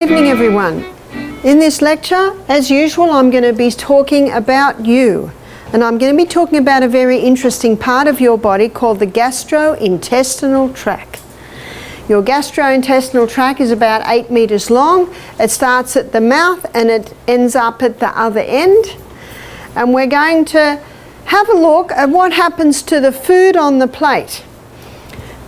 Good evening, everyone. In this lecture, as usual, I'm going to be talking about you. And I'm going to be talking about a very interesting part of your body called the gastrointestinal tract. Your gastrointestinal tract is about 8 meters long. It starts at the mouth and it ends up at the other end. And we're going to have a look at what happens to the food on the plate,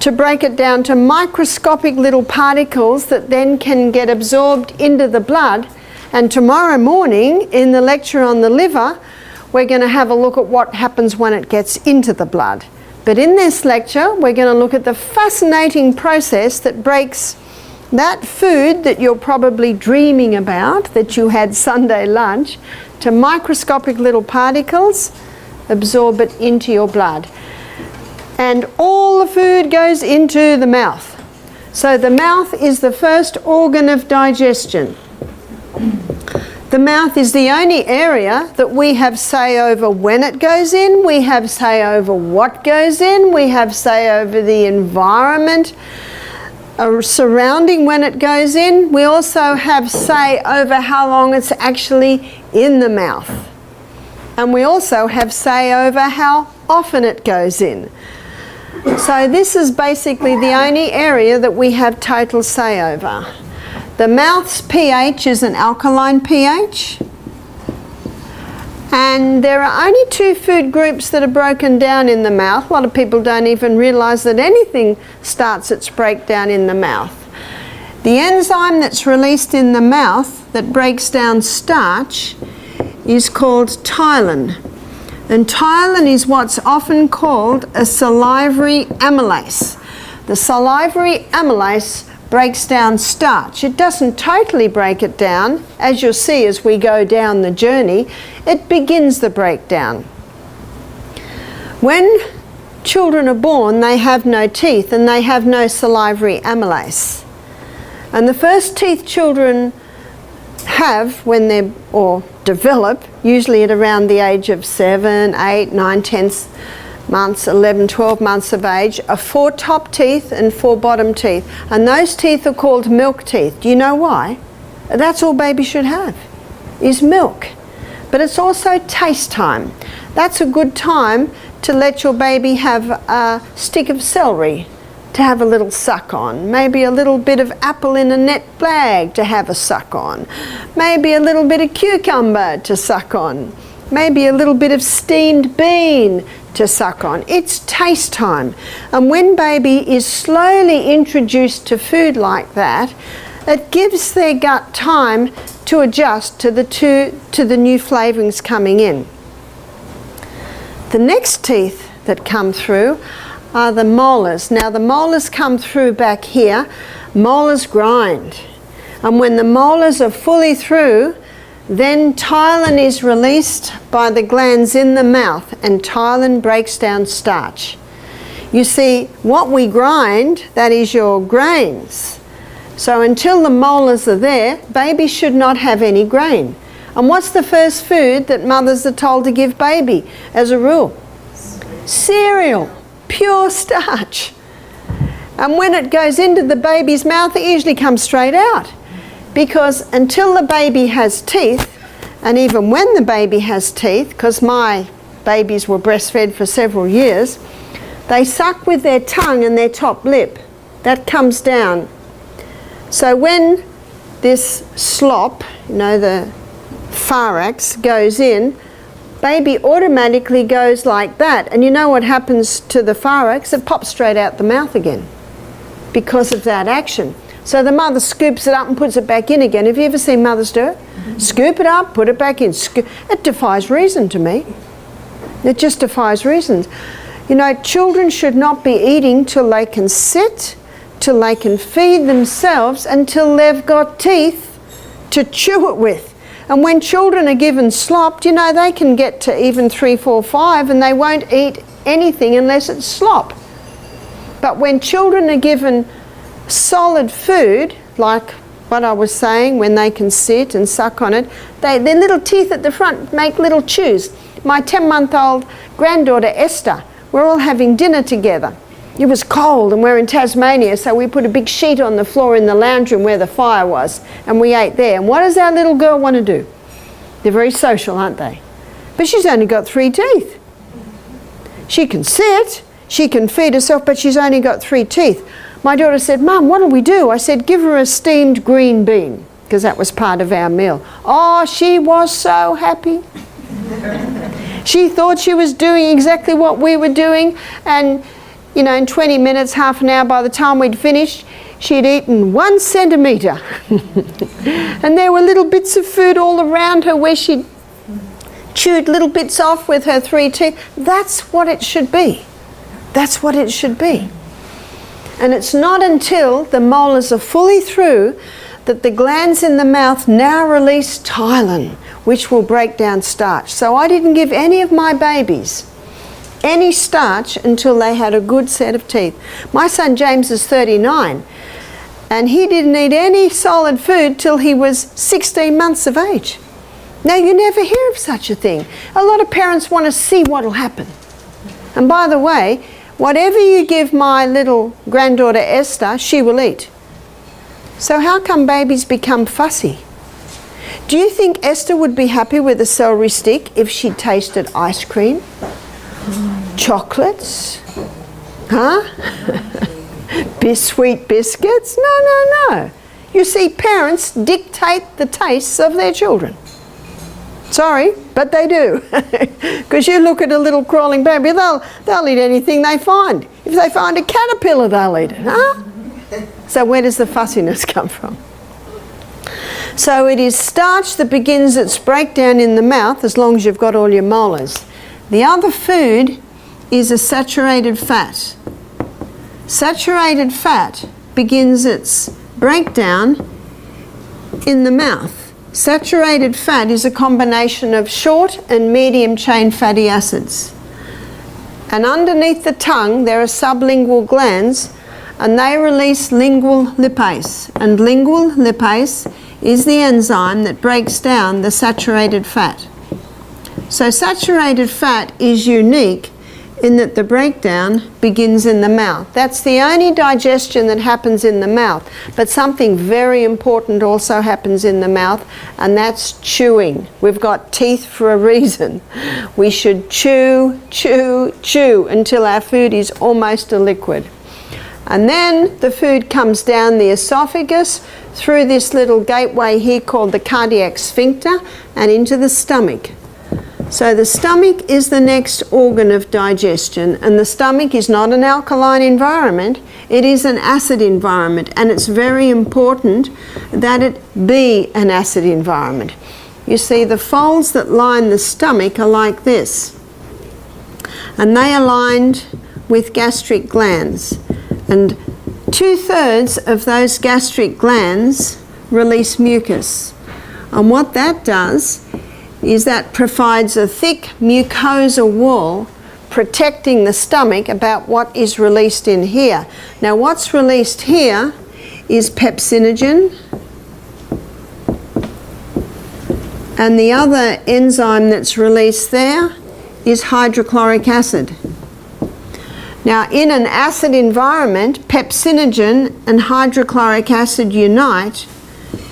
to break it down to microscopic little particles that then can get absorbed into the blood. And tomorrow morning in the lecture on the liver, we're going to have a look at what happens when it gets into the blood. But in this lecture, we're going to look at the fascinating process that breaks that food that you're probably dreaming about, that you had Sunday lunch, to microscopic little particles, absorb it into your blood. And all the food goes into the mouth. So the mouth is the first organ of digestion. The mouth is the only area that we have say over when it goes in, we have say over what goes in, we have say over the environment surrounding when it goes in. We also have say over how long it's actually in the mouth. And we also have say over how often it goes in. So this is basically the only area that we have total say over. The mouth's pH is an alkaline pH. And there are only two food groups that are broken down in the mouth. A lot of people don't even realize that anything starts its breakdown in the mouth. The enzyme that's released in the mouth that breaks down starch is called ptyalin. And ptyalin is what's often called a salivary amylase. The salivary amylase breaks down starch. It doesn't totally break it down. As you'll see as we go down the journey, it begins the breakdown. When children are born, they have no teeth and they have no salivary amylase. And the first teeth children have when they're, or develop, usually at around the age of 7, 8, 9, 10 months, 11, 12 months of age, are 4 top teeth and 4 bottom teeth. And those teeth are called milk teeth. Do you know why? That's all baby should have, is milk. But it's also taste time. That's a good time to let your baby have a stick of celery to have a little suck on, maybe a little bit of apple in a net bag to have a suck on, maybe a little bit of cucumber to suck on, maybe a little bit of steamed bean to suck on. It's taste time. And when baby is slowly introduced to food like that, it gives their gut time to adjust to the new flavourings coming in. The next teeth that come through are the molars. Now the molars come through back here. Molars grind. And when the molars are fully through, then ptyalin is released by the glands in the mouth, and ptyalin breaks down starch. You see, what we grind, that is your grains. So until the molars are there, baby should not have any grain. And what's the first food that mothers are told to give baby as a rule? Cereal. Pure starch. And when it goes into the baby's mouth, it usually comes straight out. Because until the baby has teeth, and even when the baby has teeth, because my babies were breastfed for several years, they suck with their tongue and their top lip. That comes down. So when this slop, you know, the pharynx goes in, baby automatically goes like that. And you know what happens to the pharynx? It pops straight out the mouth again because of that action. So the mother scoops it up and puts it back in again. Have you ever seen mothers do it? Mm-hmm. Scoop it up, put it back in. It defies reason to me. It just defies reason. You know, children should not be eating till they can sit, till they can feed themselves, until they've got teeth to chew it with. And when children are given slop, you know, they can get to even 3, 4, 5 and they won't eat anything unless it's slop. But when children are given solid food, like what I was saying, when they can sit and suck on it, their little teeth at the front make little chews. My 10-month-old granddaughter Esther, we're all having dinner together. It was cold, and we're in Tasmania, so we put a big sheet on the floor in the lounge room where the fire was, and we ate there. And what does our little girl want to do? They're very social, aren't they? But she's only got 3 teeth. She can sit, she can feed herself, but she's only got 3 teeth. My daughter said, "Mum, what'll we do?" I said, "Give her a steamed green bean," because that was part of our meal. Oh, she was so happy. She thought she was doing exactly what we were doing, and you know, in 20 minutes, half an hour, by the time we'd finished, she'd eaten 1 centimetre. And there were little bits of food all around her where she'd chewed little bits off with her 3 teeth. That's what it should be. That's what it should be. And it's not until the molars are fully through that the glands in the mouth now release ptyalin, which will break down starch. So I didn't give any of my babies any starch until they had a good set of teeth. My son James is 39, and he didn't eat any solid food till he was 16 months of age. Now, you never hear of such a thing. A lot of parents want to see what will happen. And by the way, whatever you give my little granddaughter Esther, she will eat. So how come babies become fussy? Do you think Esther would be happy with a celery stick if she tasted ice cream? Chocolates? Huh? Sweet biscuits? No. You see, parents dictate the tastes of their children. Sorry, but they do. Because you look at a little crawling baby, they'll eat anything they find. If they find a caterpillar, they'll eat it, huh? So where does the fussiness come from? So it is starch that begins its breakdown in the mouth, as long as you've got all your molars. The other food is a saturated fat. Saturated fat begins its breakdown in the mouth. Saturated fat is a combination of short and medium chain fatty acids. And underneath the tongue there are sublingual glands, and they release lingual lipase. And lingual lipase is the enzyme that breaks down the saturated fat. So saturated fat is unique in that the breakdown begins in the mouth. That's the only digestion that happens in the mouth. But something very important also happens in the mouth, and that's chewing. We've got teeth for a reason. We should chew until our food is almost a liquid. And then the food comes down the esophagus through this little gateway here called the cardiac sphincter and into the stomach. So the stomach is the next organ of digestion, and the stomach is not an alkaline environment, it is an acid environment, and it's very important that it be an acid environment. You see, the folds that line the stomach are like this, and they are lined with gastric glands, and 2/3 of those gastric glands release mucus. And what that does is that provides a thick mucosa wall protecting the stomach about what is released in here. Now what's released here is pepsinogen, and the other enzyme that's released there is hydrochloric acid. Now in an acid environment, pepsinogen and hydrochloric acid unite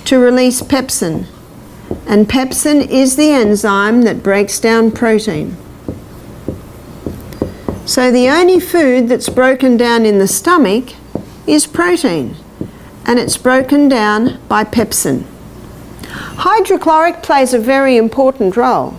to release pepsin. And pepsin is the enzyme that breaks down protein. So the only food that's broken down in the stomach is protein, and it's broken down by pepsin. Hydrochloric plays a very important role.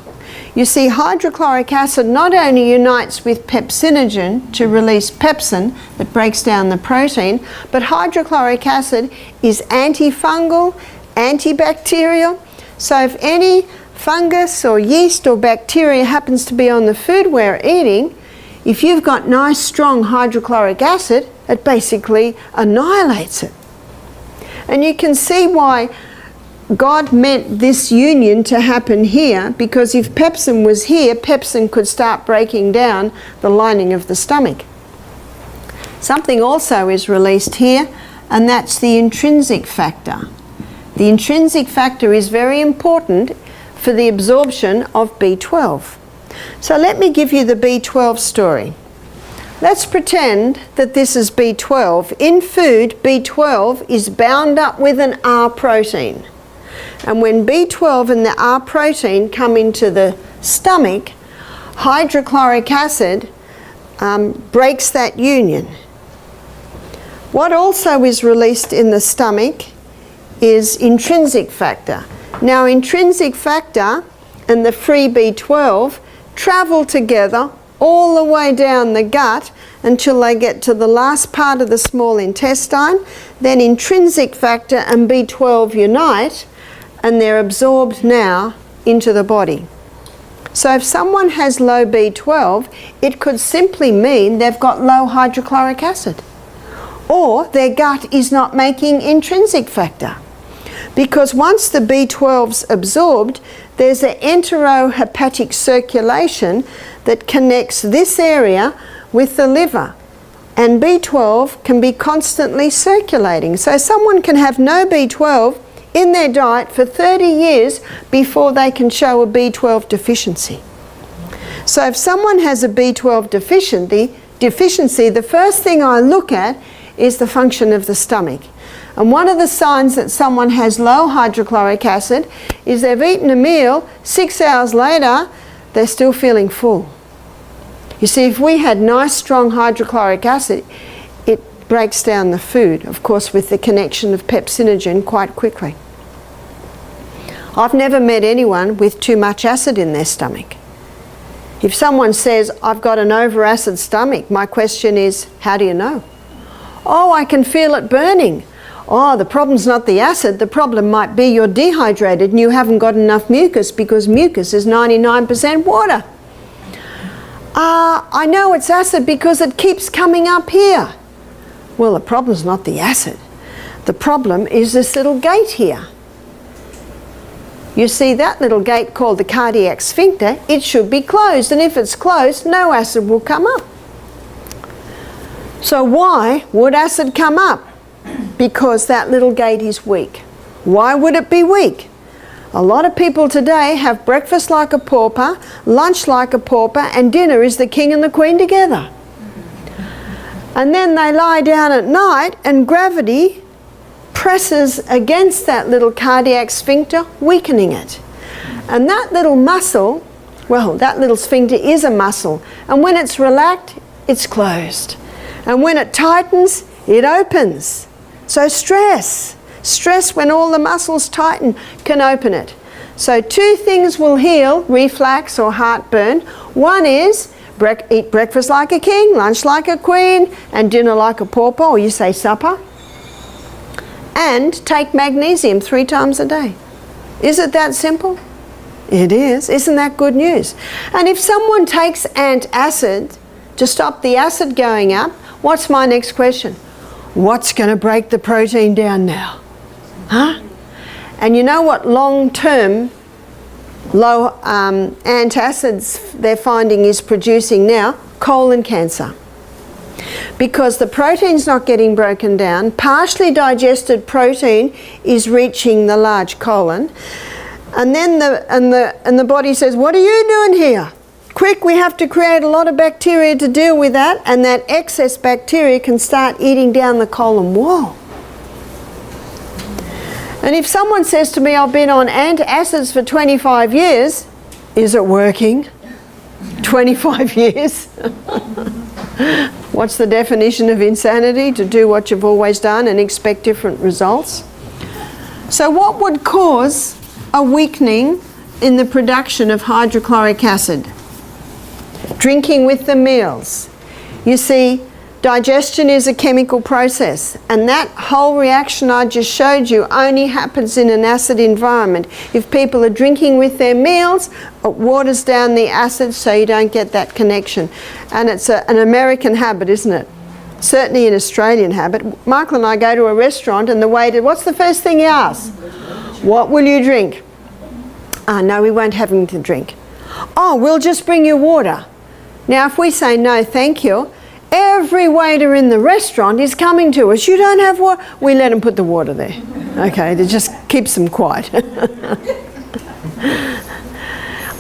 You see, hydrochloric acid not only unites with pepsinogen to release pepsin that breaks down the protein, but hydrochloric acid is antifungal, antibacterial. So if any fungus or yeast or bacteria happens to be on the food we're eating, if you've got nice strong hydrochloric acid, it basically annihilates it. And you can see why God meant this union to happen here, because if pepsin was here, pepsin could start breaking down the lining of the stomach. Something also is released here, and that's the intrinsic factor. The intrinsic factor is very important for the absorption of B12. So let me give you the B12 story. Let's pretend that this is B12. In food, B12 is bound up with an R protein. And when B12 and the R protein come into the stomach, hydrochloric acid breaks that union. What also is released in the stomach is intrinsic factor. Now, intrinsic factor and the free B12 travel together all the way down the gut until they get to the last part of the small intestine. Then intrinsic factor and B12 unite and they're absorbed now into the body. So if someone has low B12, it could simply mean they've got low hydrochloric acid, or their gut is not making intrinsic factor. Because once the B12's absorbed, there's an enterohepatic circulation that connects this area with the liver. And B12 can be constantly circulating. So someone can have no B12 in their diet for 30 years before they can show a B12 deficiency. So if someone has a B12 deficiency, the first thing I look at is the function of the stomach. And one of the signs that someone has low hydrochloric acid is they've eaten a meal, 6 hours later, they're still feeling full. You see, if we had nice, strong hydrochloric acid, it breaks down the food, of course, with the connection of pepsinogen quite quickly. I've never met anyone with too much acid in their stomach. If someone says, I've got an over-acid stomach, my question is, how do you know? Oh, I can feel it burning. Oh, the problem's not the acid, the problem might be you're dehydrated and you haven't got enough mucus because mucus is 99% water. I know it's acid because it keeps coming up here. Well, the problem's not the acid. The problem is this little gate here. You see that little gate called the cardiac sphincter, it should be closed, and if it's closed, no acid will come up. So why would acid come up? Because that little gate is weak. Why would it be weak? A lot of people today have breakfast like a pauper, lunch like a pauper, and dinner is the king and the queen together. And then they lie down at night and gravity presses against that little cardiac sphincter, weakening it. And that little muscle, well, that little sphincter is a muscle, and when it's relaxed, it's closed. And when it tightens, it opens. So stress when all the muscles tighten can open it. So two things will heal reflux or heartburn. One is eat breakfast like a king, lunch like a queen, and dinner like a pauper, or you say supper. And take magnesium 3 times a day. Is it that simple? It is. Isn't that good news? And if someone takes antacid to stop the acid going up, what's my next question? What's going to break the protein down now? Huh? And you know what long-term low antacids they're finding is producing now? Colon cancer. Because the protein's not getting broken down, partially digested protein is reaching the large colon, and then the body says, what are you doing here? Quick, we have to create a lot of bacteria to deal with that, and that excess bacteria can start eating down the colon wall. And if someone says to me, I've been on antacids for 25 years, is it working? 25 years? What's the definition of insanity? To do what you've always done and expect different results. So what would cause a weakening in the production of hydrochloric acid? Drinking with the meals. You see, digestion is a chemical process, and that whole reaction I just showed you only happens in an acid environment. If people are drinking with their meals, it waters down the acid so you don't get that connection. And it's an American habit, isn't it? Certainly an Australian habit. Michael and I go to a restaurant and the waiter, what's the first thing he asks? What will you drink? No, we won't have anything to drink. Oh, we'll just bring you water. Now, if we say no, thank you, every waiter in the restaurant is coming to us. You don't have water? We let them put the water there. Okay, it just keeps them quiet.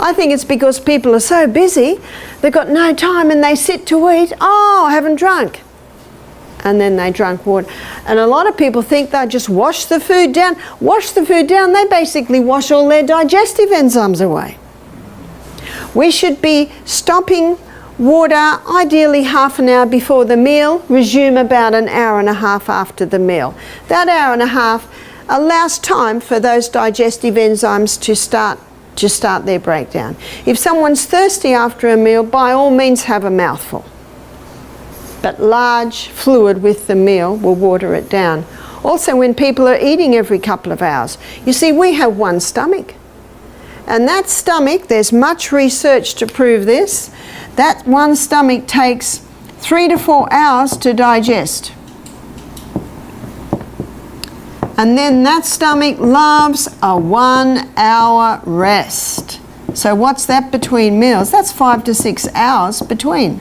I think it's because people are so busy, they've got no time and they sit to eat. Oh, I haven't drunk. And then they drunk water. And a lot of people think they just wash the food down. Wash the food down, they basically wash all their digestive enzymes away. We should be stopping water ideally half an hour before the meal, resume about an hour and a half after the meal. That hour and a half allows time for those digestive enzymes to start their breakdown. If someone's thirsty after a meal, by all means have a mouthful. But large fluid with the meal will water it down. Also, when people are eating every couple of hours, you see, we have one stomach. And that stomach, there's much research to prove this, that one stomach takes 3 to 4 hours to digest. And then that stomach loves a 1 hour rest. So what's that between meals? That's 5 to 6 hours between.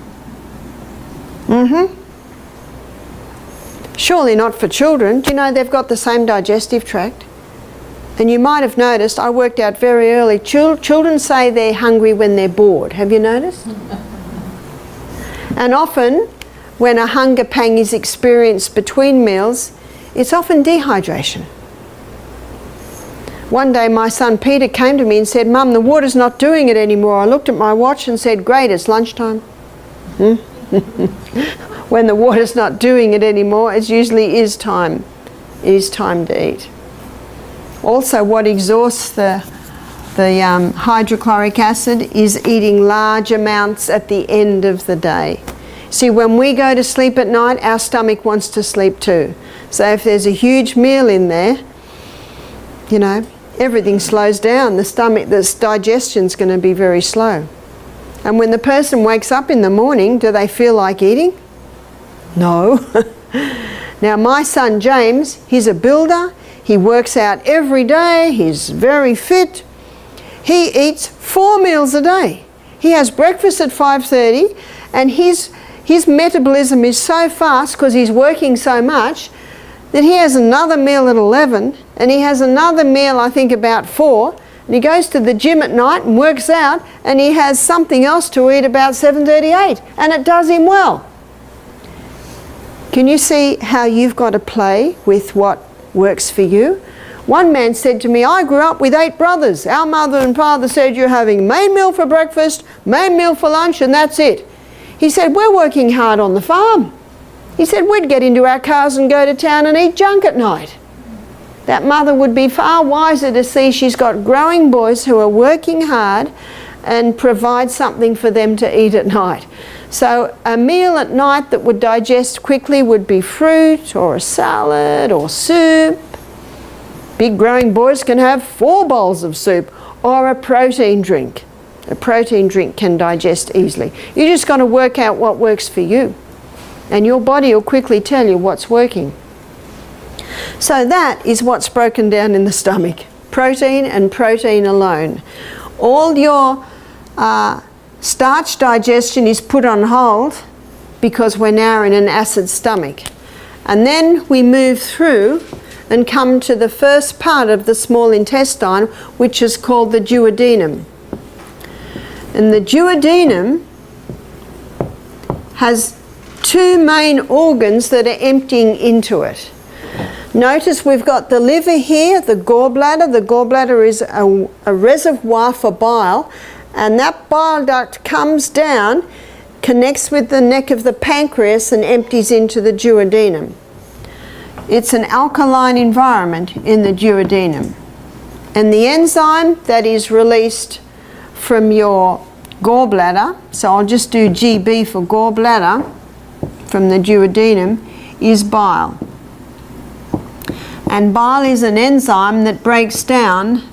Surely not for children. Do you know they've got the same digestive tract? And you might have noticed, I worked out very early, children say they're hungry when they're bored. Have you noticed? And often, when a hunger pang is experienced between meals, it's often dehydration. One day my son Peter came to me and said, "Mum, the water's not doing it anymore." I looked at my watch and said, "Great, it's lunchtime." When the water's not doing it anymore, it usually is time to eat. Also, what exhausts the hydrochloric acid is eating large amounts at the end of the day. See, when we go to sleep at night, our stomach wants to sleep too. So if there's a huge meal in there, you know, everything slows down. This digestion's going to be very slow. And when the person wakes up in the morning, do they feel like eating? No. Now my son James, he's a builder. He works out every day. He's very fit. He eats 4 meals a day. He has breakfast at 5:30, and his metabolism is so fast because he's working so much that he has another meal at 11, and he has another meal I think about 4, and he goes to the gym at night and works out, and he has something else to eat about 7:38, and it does him well. Can you see how you've got to play with what works for you? One man said to me, "I grew up with 8 brothers. Our mother and father said you're having main meal for breakfast, main meal for lunch, and that's it." He said, "We're working hard on the farm." He said, "We'd get into our cars and go to town and eat junk at night." That mother would be far wiser to see she's got growing boys who are working hard and provide something for them to eat at night. So a meal at night that would digest quickly would be fruit or a salad or soup. Big growing boys can have 4 bowls of soup, or a protein drink. A protein drink can digest easily. You just got to work out what works for you, and your body will quickly tell you what's working. So that is what's broken down in the stomach. Protein and protein alone. All your starch digestion is put on hold because we're now in an acid stomach. And then we move through and come to the first part of the small intestine, which is called the duodenum. And the duodenum has 2 main organs that are emptying into it. Notice we've got the liver here, the gallbladder. The gallbladder is a reservoir for bile, and that bile duct comes down, connects with the neck of the pancreas and empties into the duodenum. It's an alkaline environment in the duodenum. And the enzyme that is released from your gallbladder, so I'll just do GB for gallbladder, from the duodenum, is bile. And bile is an enzyme that breaks down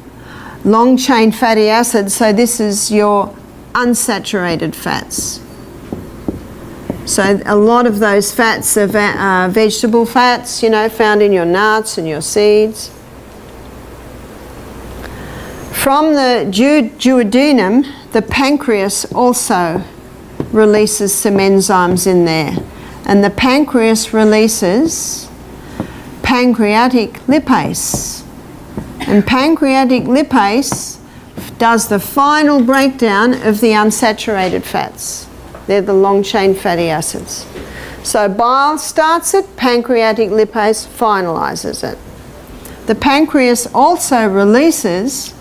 long-chain fatty acids, so this is your unsaturated fats. So a lot of those fats are vegetable fats, you know, found in your nuts and your seeds. From the duodenum, the pancreas also releases some enzymes in there. And the pancreas releases pancreatic lipase. And pancreatic lipase does the final breakdown of the unsaturated fats. They're the long-chain fatty acids. So bile starts it, pancreatic lipase finalises it. The pancreas also releases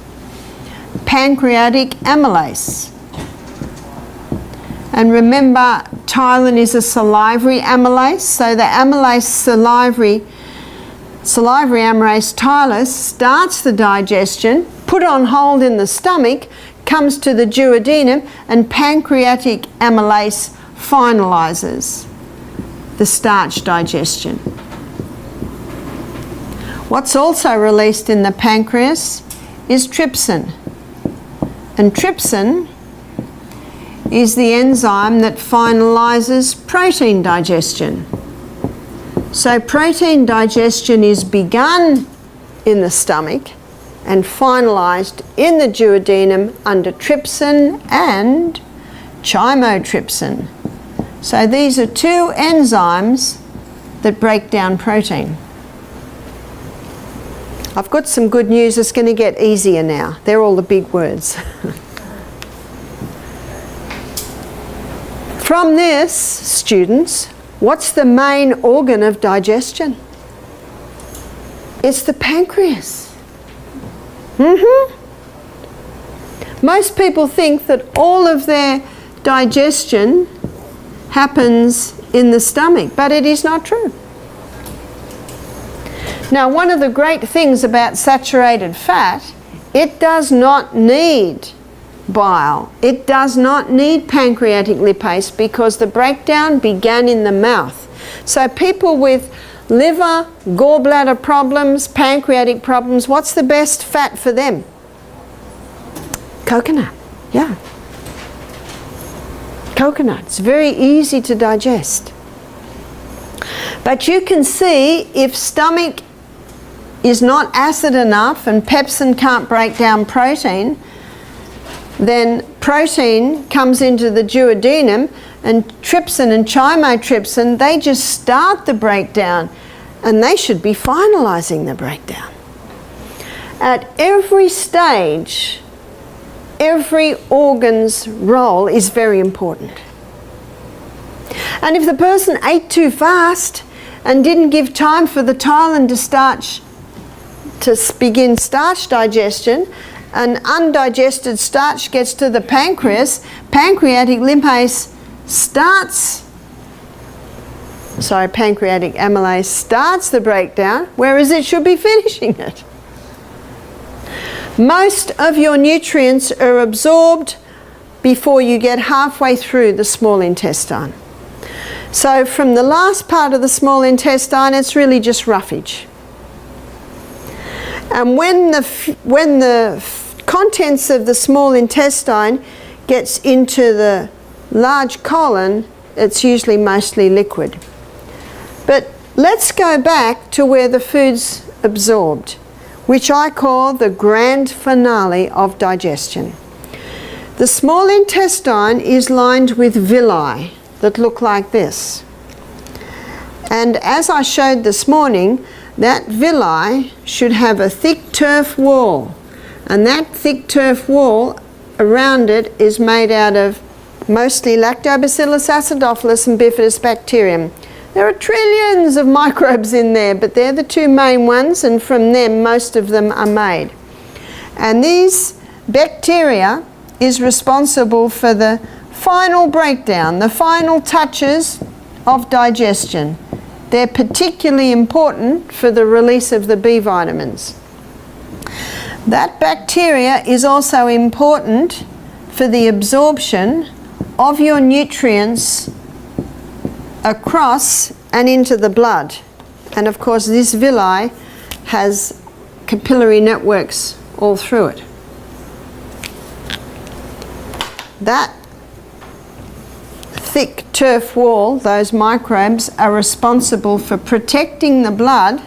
pancreatic amylase. And remember, ptyalin is a salivary amylase, so the amylase salivary amylase ptyalase starts the digestion, put on hold in the stomach, comes to the duodenum, and pancreatic amylase finalises the starch digestion. What's also released in the pancreas is trypsin. And trypsin is the enzyme that finalises protein digestion. So protein digestion is begun in the stomach and finalised in the duodenum under trypsin and chymotrypsin. So these are two enzymes that break down protein. I've got some good news. It's going to get easier now. They're all the big words. From this, students, what's the main organ of digestion? It's the pancreas. Most people think that all of their digestion happens in the stomach, but it is not true. Now, one of the great things about saturated fat, it does not need bile. It does not need pancreatic lipase because the breakdown began in the mouth. So people with liver, gallbladder problems, pancreatic problems, what's the best fat for them? Coconut, yeah. Coconut, it's very easy to digest. But you can see if stomach is not acid enough and pepsin can't break down protein, then protein comes into the duodenum and trypsin and chymotrypsin, they just start the breakdown and they should be finalising the breakdown. At every stage, every organ's role is very important. And if the person ate too fast and didn't give time for the ptyalin to begin starch digestion, and undigested starch gets to the pancreas, pancreatic amylase starts the breakdown, whereas it should be finishing it. Most of your nutrients are absorbed before you get halfway through the small intestine. So from the last part of the small intestine, it's really just roughage. And when the contents of the small intestine gets into the large colon, it's usually mostly liquid. But let's go back to where the food's absorbed, which I call the grand finale of digestion. The small intestine is lined with villi that look like this. And as I showed this morning, that villi should have a thick turf wall, and that thick turf wall around it is made out of mostly Lactobacillus acidophilus and Bifidobacterium. There are trillions of microbes in there, but they're the two main ones, and from them most of them are made. And these bacteria is responsible for the final breakdown, the final touches of digestion. They're particularly important for the release of the B vitamins. That bacteria is also important for the absorption of your nutrients across and into the blood. And of course this villi has capillary networks all through it. That thick turf wall, those microbes, are responsible for protecting the blood,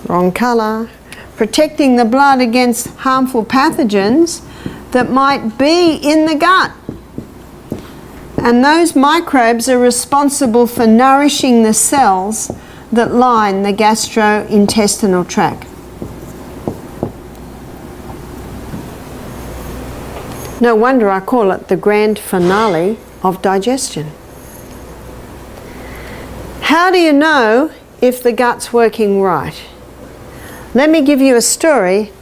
wrong colour, protecting the blood against harmful pathogens that might be in the gut. And those microbes are responsible for nourishing the cells that line the gastrointestinal tract. No wonder I call it the grand finale of digestion. How do you know if the gut's working right? Let me give you a story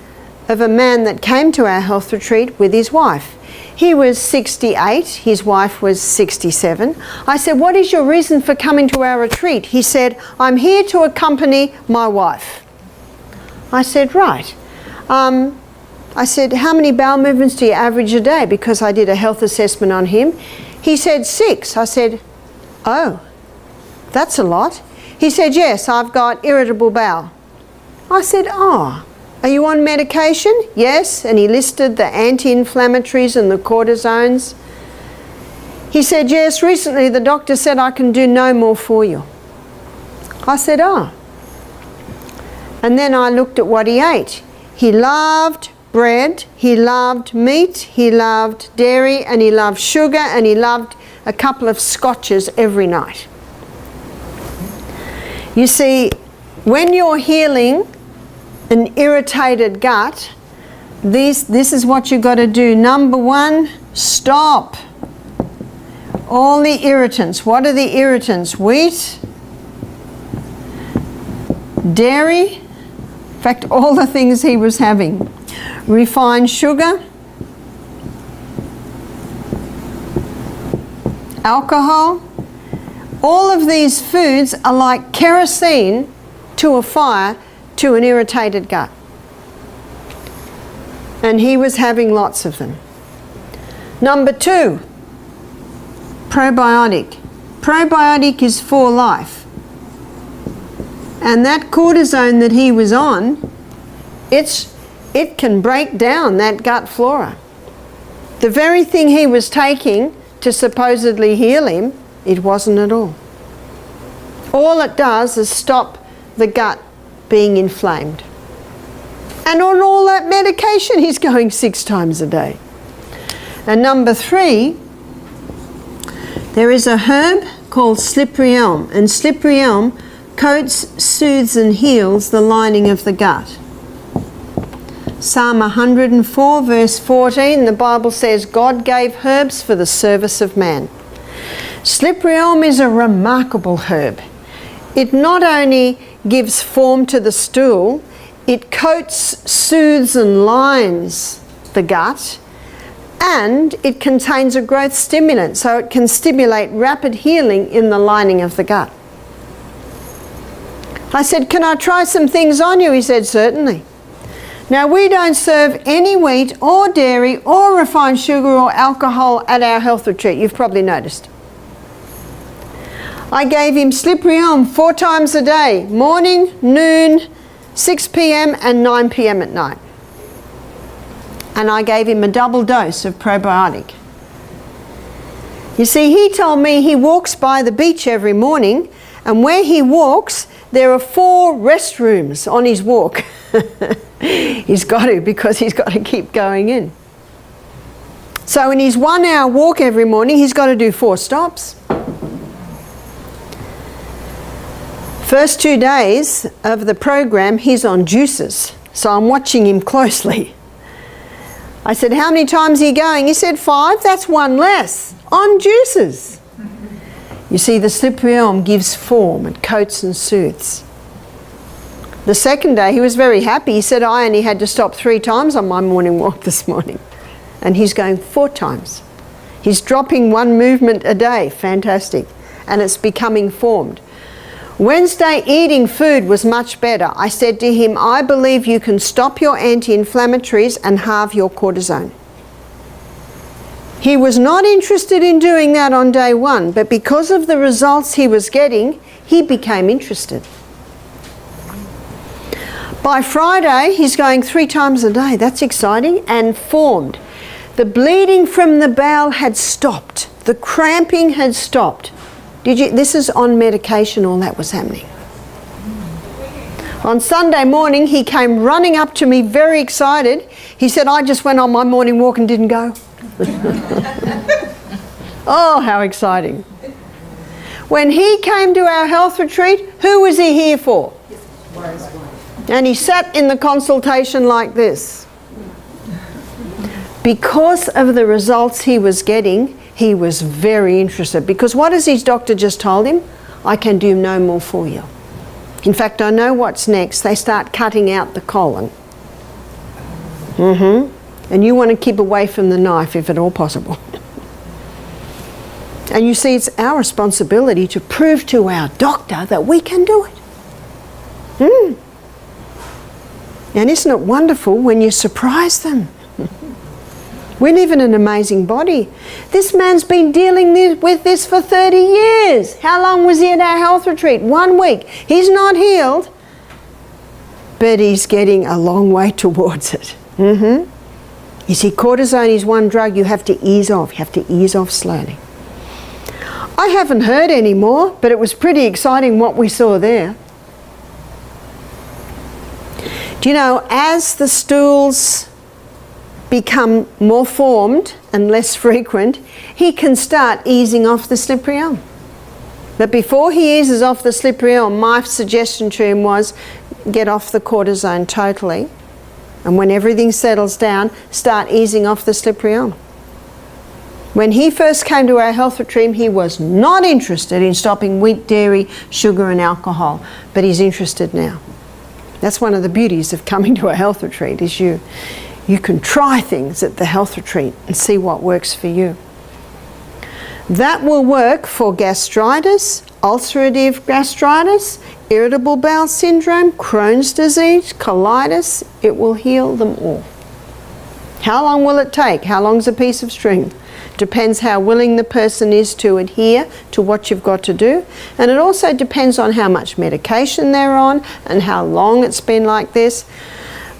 of a man that came to our health retreat with his wife. He was 68, his wife was 67. I said, what is your reason for coming to our retreat? He said, I'm here to accompany my wife. I said, right. I said, how many bowel movements do you average a day? Because I did a health assessment on him. He said 6. I said, oh, that's a lot. He said, yes, I've got irritable bowel. I said, oh, are you on medication? Yes. And he listed the anti-inflammatories and the cortisones. He said, yes, recently the doctor said I can do no more for you. I said, oh. And then I looked at what he ate. He loved bread, he loved meat, he loved dairy, and he loved sugar, and he loved a couple of scotches every night. You see, when you're healing an irritated gut, this is what you've got to do. Number 1, stop all the irritants. What are the irritants? Wheat, dairy, in fact all the things he was having. Refined sugar, alcohol. All of these foods are like kerosene to a fire to an irritated gut. And he was having lots of them. Number 2, probiotic. Probiotic is for life. And that cortisone that he was on, it can break down that gut flora. The very thing he was taking to supposedly heal him, it wasn't at all. All it does is stop the gut being inflamed. And on all that medication, he's going 6 times a day. And number 3, there is a herb called slippery elm. And slippery elm coats, soothes and heals the lining of the gut. Psalm 104 verse 14, the Bible says, God gave herbs for the service of man. Slippery elm is a remarkable herb. It not only gives form to the stool, it coats, soothes and lines the gut, and it contains a growth stimulant, so it can stimulate rapid healing in the lining of the gut. I said, can I try some things on you? He said, certainly. Now, we don't serve any wheat or dairy or refined sugar or alcohol at our health retreat. You've probably noticed. I gave him slippery elm 4 times a day, morning, noon, 6 p.m. and 9 p.m. at night. And I gave him a double dose of probiotic. You see, he told me he walks by the beach every morning, and where he walks, there are 4 restrooms on his walk. He's got to, because he's got to keep going in. So in his 1-hour walk every morning, he's got to do 4 stops. First 2 days of the program, he's on juices, so I'm watching him closely. I said, how many times are you going? He said, 5, that's 1 less, on juices. You see, the slippery elm gives form, it coats and soothes. The second day, he was very happy. He said, I only had to stop 3 times on my morning walk this morning. And he's going 4 times. He's dropping 1 movement a day, fantastic. And it's becoming formed. Wednesday, eating food was much better. I said to him, I believe you can stop your anti-inflammatories and halve your cortisone. He was not interested in doing that on day 1, but because of the results he was getting, he became interested. By Friday, he's going 3 times a day. That's exciting, and formed. The bleeding from the bowel had stopped. The cramping had stopped. This is on medication, all that was happening. On Sunday morning, he came running up to me very excited. He said, I just went on my morning walk and didn't go. Oh, how exciting. When he came to our health retreat, who was he here for? And he sat in the consultation like this. Because of the results he was getting, he was very interested. Because what has his doctor just told him? I can do no more for you. In fact, I know what's next. They start cutting out the colon. And you want to keep away from the knife if at all possible. And you see, it's our responsibility to prove to our doctor that we can do it. And isn't it wonderful when you surprise them? We live in an amazing body. This man's been dealing with this for 30 years. How long was he at our health retreat? 1 week. He's not healed, but he's getting a long way towards it. You see, cortisone is one drug you have to ease off. You have to ease off slowly. I haven't heard any more, but it was pretty exciting what we saw there. Do you know, as the stools become more formed and less frequent, he can start easing off the slippery elm. But before he eases off the slippery elm, my suggestion to him was get off the cortisone totally, and when everything settles down, start easing off the slippery elm. When he first came to our health retreat, he was not interested in stopping wheat, dairy, sugar and alcohol, but he's interested now. That's one of the beauties of coming to a health retreat, is you can try things at the health retreat and see what works for you. That will work for gastritis, ulcerative gastritis, irritable bowel syndrome, Crohn's disease, colitis. It will heal them all. How long will it take? How long's a piece of string? Depends how willing the person is to adhere to what you've got to do. And it also depends on how much medication they're on and how long it's been like this.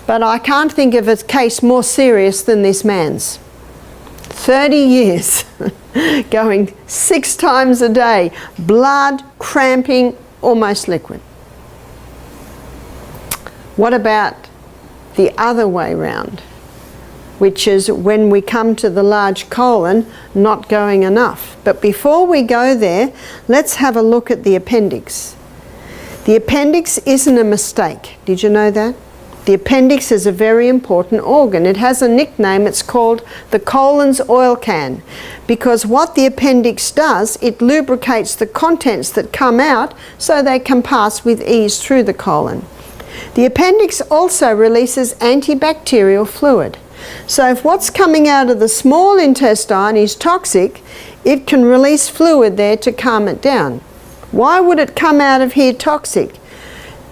But I can't think of a case more serious than this man's. 30 years, going 6 times a day, blood, cramping, almost liquid. What about the other way round, which is when we come to the large colon, not going enough? But before we go there, let's have a look at the appendix. The appendix isn't a mistake. Did you know that? The appendix is a very important organ. It has a nickname. It's called the colon's oil can, because what the appendix does, it lubricates the contents that come out so they can pass with ease through the colon. The appendix also releases antibacterial fluid. So if what's coming out of the small intestine is toxic, it can release fluid there to calm it down. Why would it come out of here toxic?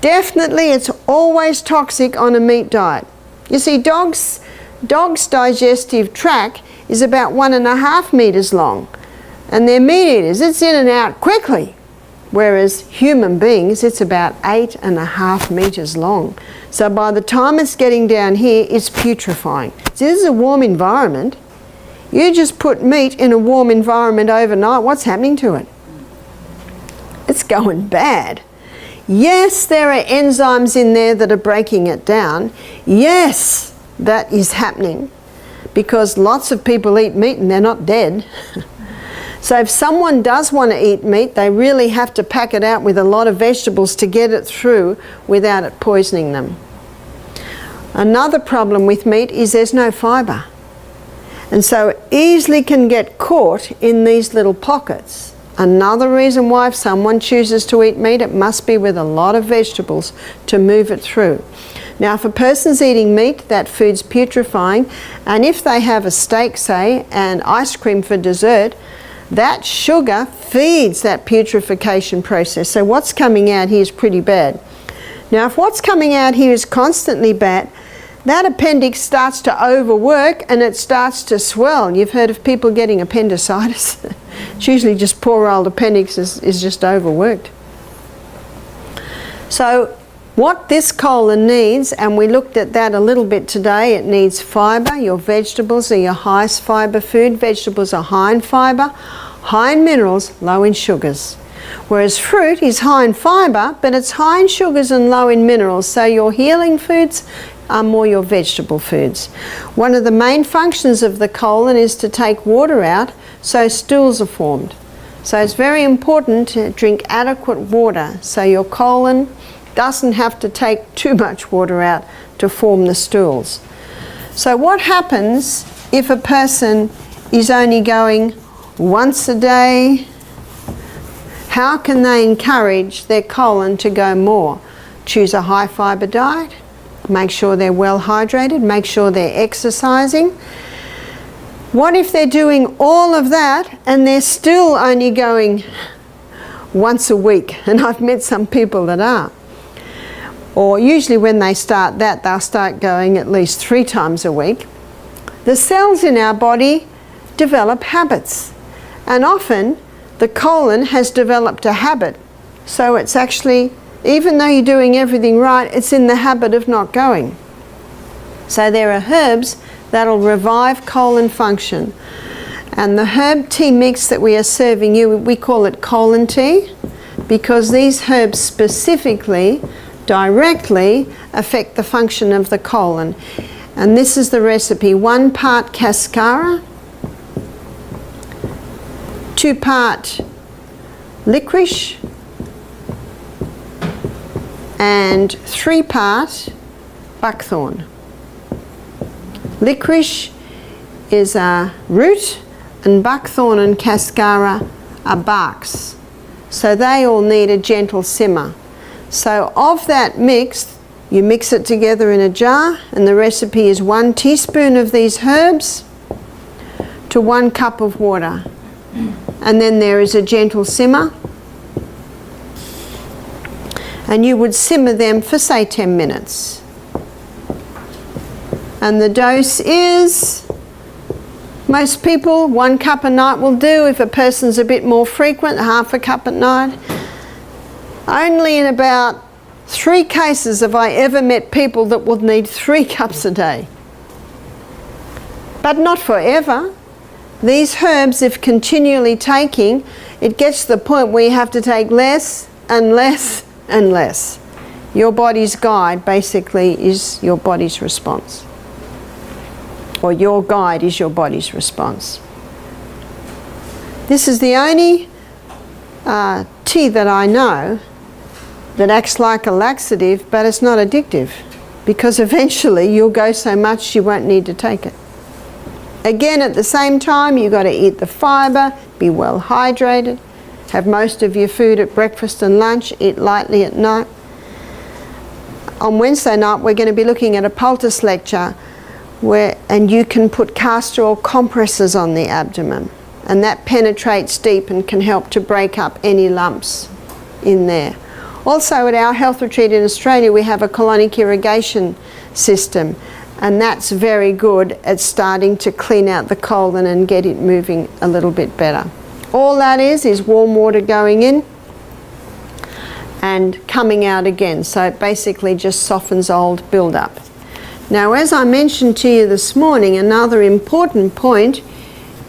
Definitely it's always toxic on a meat diet. You see, dogs' digestive tract is about 1.5 meters long, and they're meat eaters. It's in and out quickly, whereas human beings, it's about 8.5 meters long. So by the time it's getting down here, it's putrefying. See, this is a warm environment. You just put meat in a warm environment overnight, what's happening to it? It's going bad. Yes, there are enzymes in there that are breaking it down. Yes, that is happening, because lots of people eat meat and they're not dead. So if someone does want to eat meat, they really have to pack it out with a lot of vegetables to get it through without it poisoning them. Another problem with meat is there's no fibre, and so it easily can get caught in these little pockets. Another reason why if someone chooses to eat meat, it must be with a lot of vegetables to move it through. Now, if a person's eating meat, that food's putrefying, and if they have a steak, say, and ice cream for dessert, that sugar feeds that putrefaction process. So what's coming out here is pretty bad. Now, if what's coming out here is constantly bad, that appendix starts to overwork and it starts to swell. You've heard of people getting appendicitis. It's usually just poor old appendix is just overworked. So what this colon needs, and we looked at that a little bit today, it needs fibre. Your vegetables are your highest fibre food. Vegetables are high in fibre, high in minerals, low in sugars. Whereas fruit is high in fibre, but it's high in sugars and low in minerals. So your healing foods are more your vegetable foods. One of the main functions of the colon is to take water out, so stools are formed. So it's very important to drink adequate water so your colon doesn't have to take too much water out to form the stools. So what happens if a person is only going once a day, how can they encourage their colon to go more? Choose a high fibre diet, make sure they're well hydrated, make sure they're exercising. What if they're doing all of that and they're still only going once a week? And I've met some people that are. Or usually when they start that, they'll start going at least 3 times a week. The cells in our body develop habits, and often the colon has developed a habit. So it's actually, even though you're doing everything right, it's in the habit of not going. So there are herbs that'll revive colon function. And the herb tea mix that we are serving you, we call it colon tea, because these herbs specifically, directly affect the function of the colon. And this is the recipe: 1 part cascara, 2 part licorice, and 3 part buckthorn. Licorice is a root, and buckthorn and cascara are barks. So they all need a gentle simmer. So of that mix, you mix it together in a jar, and the recipe is 1 teaspoon of these herbs to 1 cup of water. And then there is a gentle simmer. And you would simmer them for, say, 10 minutes. And the dose is, most people, 1 cup a night will do. If a person's a bit more frequent, half a cup at night. Only in about 3 cases have I ever met people that would need 3 cups a day. But not forever. These herbs, if continually taking, it gets to the point where you have to take less and less and less. Your body's guide basically is your body's response. Or your guide is your body's response. This is the only tea that I know that acts like a laxative, but it's not addictive, because eventually you'll go so much you won't need to take it. Again, at the same time, you've got to eat the fibre, be well hydrated, have most of your food at breakfast and lunch, eat lightly at night. On Wednesday night, we're going to be looking at a poultice lecture and you can put castor oil compresses on the abdomen, and that penetrates deep and can help to break up any lumps in there. Also, at our health retreat in Australia, we have a colonic irrigation system, and that's very good at starting to clean out the colon and get it moving a little bit better. All that is warm water going in and coming out again, so it basically just softens old build-up. Now, as I mentioned to you this morning, another important point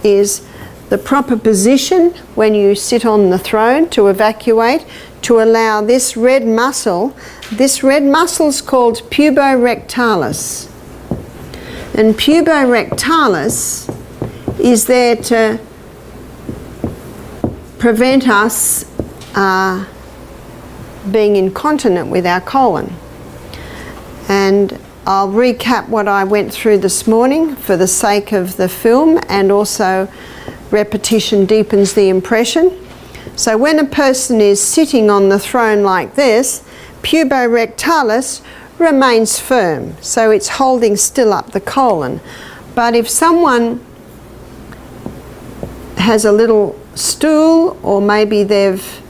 is the proper position when you sit on the throne to evacuate, to allow this red muscle. This red muscle is called puborectalis. And puborectalis is there to prevent us being incontinent with our colon. And I'll recap what I went through this morning for the sake of the film, and also repetition deepens the impression. So when a person is sitting on the throne like this, puborectalis remains firm, so it's holding still up the colon. But if someone has a little stool, or maybe they've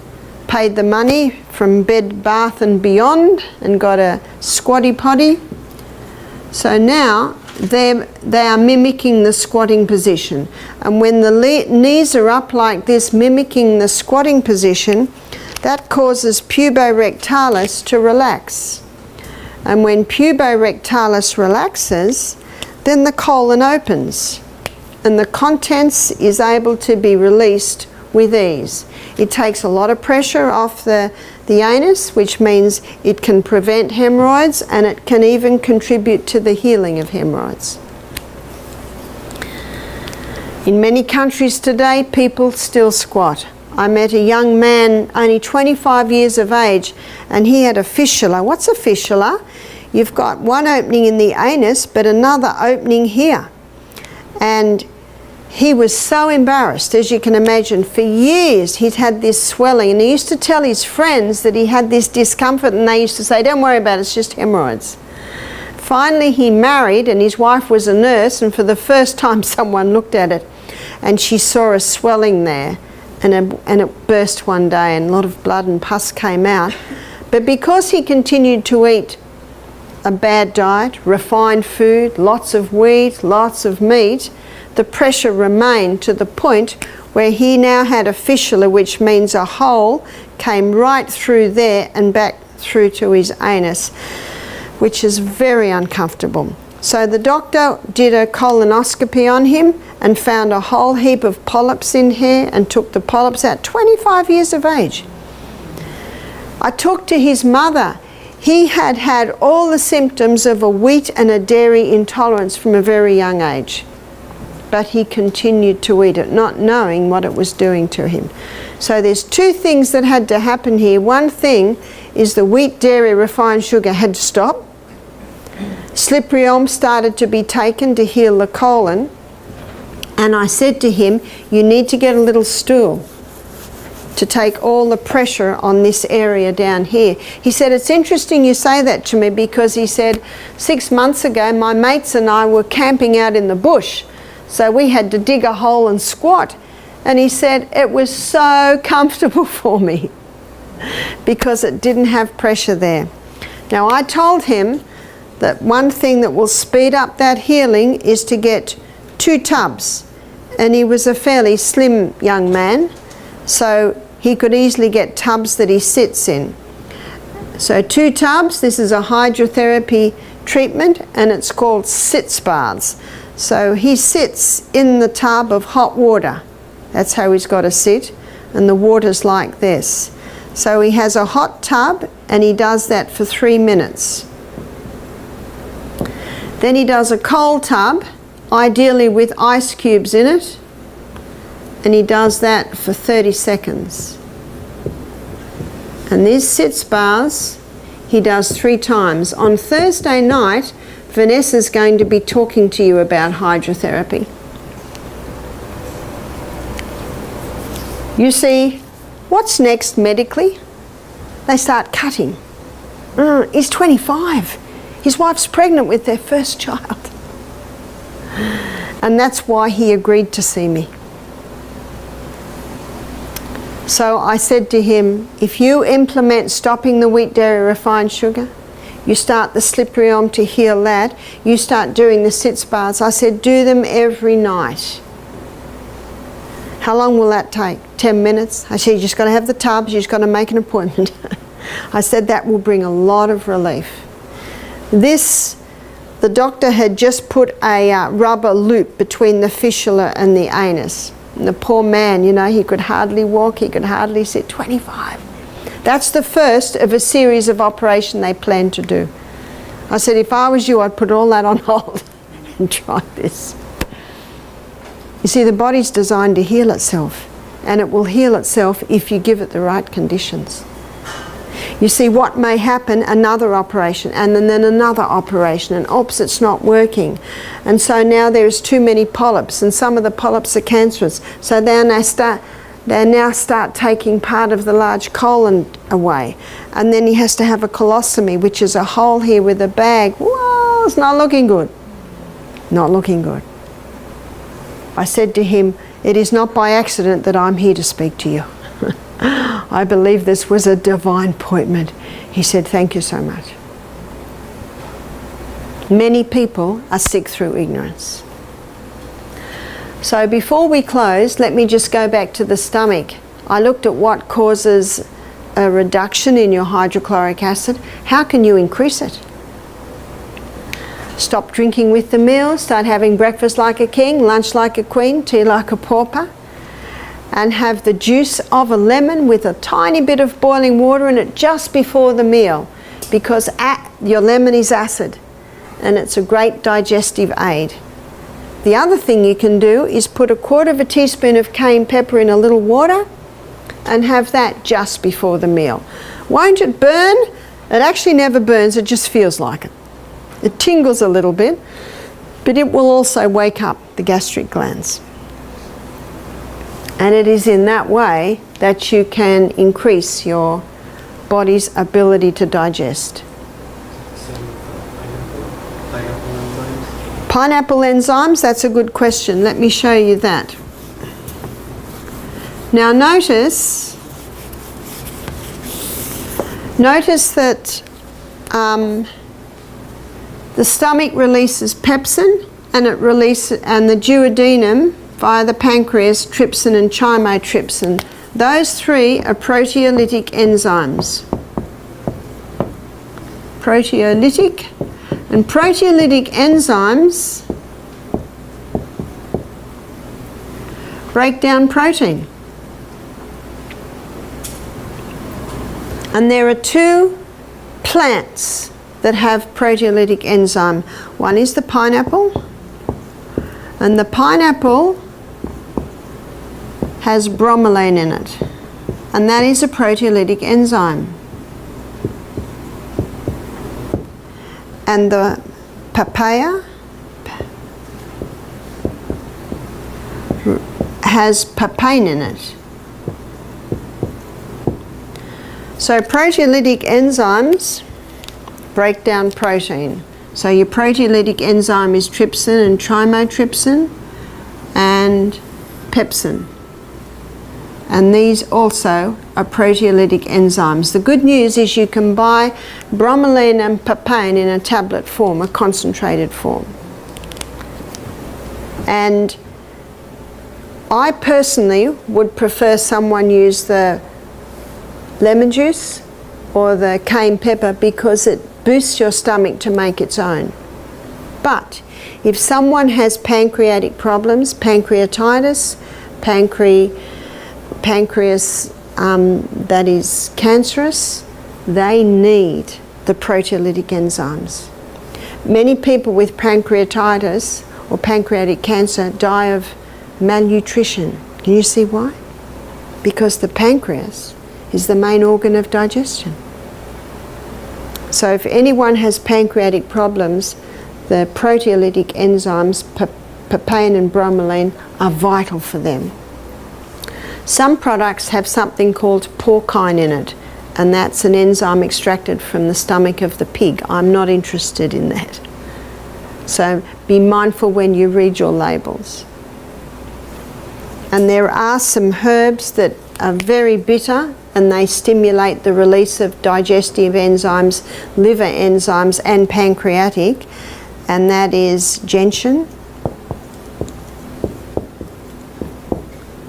paid the money from Bed Bath and Beyond and got a squatty potty, so now they are mimicking the squatting position. And when the knees are up like this, mimicking the squatting position, that causes puborectalis to relax. And when puborectalis relaxes, then the colon opens and the contents is able to be released with ease. It takes a lot of pressure off the anus, which means it can prevent hemorrhoids, and it can even contribute to the healing of hemorrhoids. In many countries today, people still squat. I met a young man, only 25 years of age, and he had a fistula. What's a fistula? You've got one opening in the anus, but another opening here. And he was so embarrassed, as you can imagine. For years he'd had this swelling, and he used to tell his friends that he had this discomfort, and they used to say, don't worry about it, it's just hemorrhoids. Finally he married, and his wife was a nurse, and for the first time someone looked at it and she saw a swelling there, and it burst one day and a lot of blood and pus came out. But because he continued to eat a bad diet, refined food, lots of wheat, lots of meat, the pressure remained to the point where he now had a fistula, which means a hole came right through there and back through to his anus, which is very uncomfortable. So the doctor did a colonoscopy on him and found a whole heap of polyps in here and took the polyps out, 25 years of age. I talked to his mother. He had had all the symptoms of a wheat and a dairy intolerance from a very young age. But he continued to eat it, not knowing what it was doing to him. So there's two things that had to happen here. One thing is the wheat, dairy, refined sugar had to stop. Slippery elm started to be taken to heal the colon. And I said to him, you need to get a little stool to take all the pressure on this area down here. He said, it's interesting you say that to me, because he said, 6 months ago my mates and I were camping out in the bush. So we had to dig a hole and squat. And he said, it was so comfortable for me because it didn't have pressure there. Now I told him that one thing that will speed up that healing is to get 2 tubs. And he was a fairly slim young man, so he could easily get tubs that he sits in. So 2 tubs, this is a hydrotherapy treatment, and it's called sitz baths. So he sits in the tub of hot water. That's how he's got to sit, and the water's like this. So he has a hot tub and he does that for 3 minutes. Then he does a cold tub, ideally with ice cubes in it, and he does that for 30 seconds. And these sitz baths he does 3 times. On Thursday night, Vanessa's going to be talking to you about hydrotherapy. You see, what's next medically? They start cutting. He's 25. His wife's pregnant with their first child. And that's why he agreed to see me. So I said to him, if you implement stopping the wheat, dairy, refined sugar, you start the slippery elm to heal that, you start doing the sitz baths. I said, do them every night. How long will that take? 10 minutes? I said, you just got to have the tubs, you just got to make an appointment. I said, that will bring a lot of relief. The doctor had just put a rubber loop between the fistula and the anus. And the poor man, you know, he could hardly walk, he could hardly sit. 25. That's the first of a series of operations they plan to do. I said, if I was you, I'd put all that on hold and try this. You see, the body's designed to heal itself, and it will heal itself if you give it the right conditions. You see, what may happen, another operation, and then another operation, and oops, it's not working. And so now there's too many polyps, and some of the polyps are cancerous. So they now start taking part of the large colon away. And then he has to have a colostomy, which is a hole here with a bag. Whoa, it's not looking good. Not looking good. I said to him, it is not by accident that I'm here to speak to you. I believe this was a divine appointment. He said, thank you so much. Many people are sick through ignorance. So before we close, let me just go back to the stomach. I looked at what causes a reduction in your hydrochloric acid. How can you increase it? Stop drinking with the meal, start having breakfast like a king, lunch like a queen, tea like a pauper, and have the juice of a lemon with a tiny bit of boiling water in it just before the meal, because your lemon is acid and it's a great digestive aid. The other thing you can do is put 1/4 teaspoon of cayenne pepper in a little water and have that just before the meal. Won't it burn? It actually never burns, it just feels like it. It tingles a little bit, But it will also wake up the gastric glands. And it is in that way that you can increase your body's ability to digest. Pineapple enzymes, that's a good question. Let me show you that. Now notice that the stomach releases pepsin, and the duodenum via the pancreas, trypsin and chymotrypsin. Those three are proteolytic enzymes. Proteolytic. And proteolytic enzymes break down protein. And there are two plants that have proteolytic enzyme. One is the pineapple, and the pineapple has bromelain in it, and that is a proteolytic enzyme. And the papaya has papain in it. So proteolytic enzymes break down protein. So your proteolytic enzyme is trypsin and chymotrypsin and pepsin. And these also are proteolytic enzymes. The good news is you can buy bromelain and papain in a tablet form, a concentrated form. And I personally would prefer someone use the lemon juice or the cayenne pepper because it boosts your stomach to make its own. But if someone has pancreatic problems, pancreatitis, pancreas that is cancerous, they need the proteolytic enzymes. Many people with pancreatitis or pancreatic cancer die of malnutrition. Can you see why? Because the pancreas is the main organ of digestion. So if anyone has pancreatic problems, the proteolytic enzymes, papain and bromelain, are vital for them. Some products have something called porcine in it, and that's an enzyme extracted from the stomach of the pig. I'm not interested in that. So be mindful when you read your labels. And there are some herbs that are very bitter, and they stimulate the release of digestive enzymes, liver enzymes and pancreatic, and that is gentian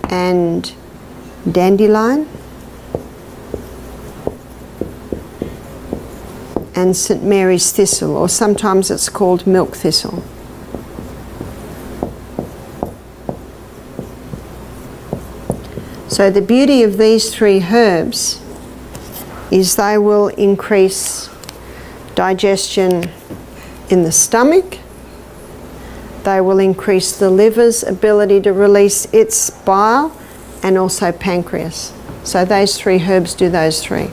and dandelion and St. Mary's thistle, or sometimes it's called milk thistle. So the beauty of these three herbs is they will increase digestion in the stomach, they will increase the liver's ability to release its bile, and also pancreas. So those three herbs do those three.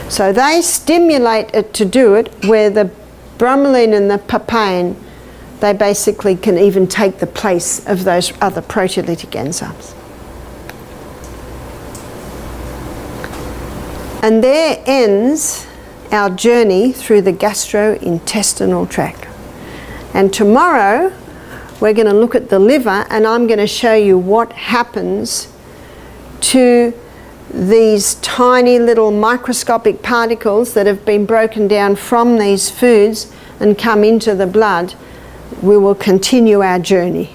So they stimulate it to do it, where the bromelain and the papain, they basically can even take the place of those other proteolytic enzymes. And there ends our journey through the gastrointestinal tract. And tomorrow we're going to look at the liver, and I'm going to show you what happens to these tiny little microscopic particles that have been broken down from these foods and come into the blood. We will continue our journey.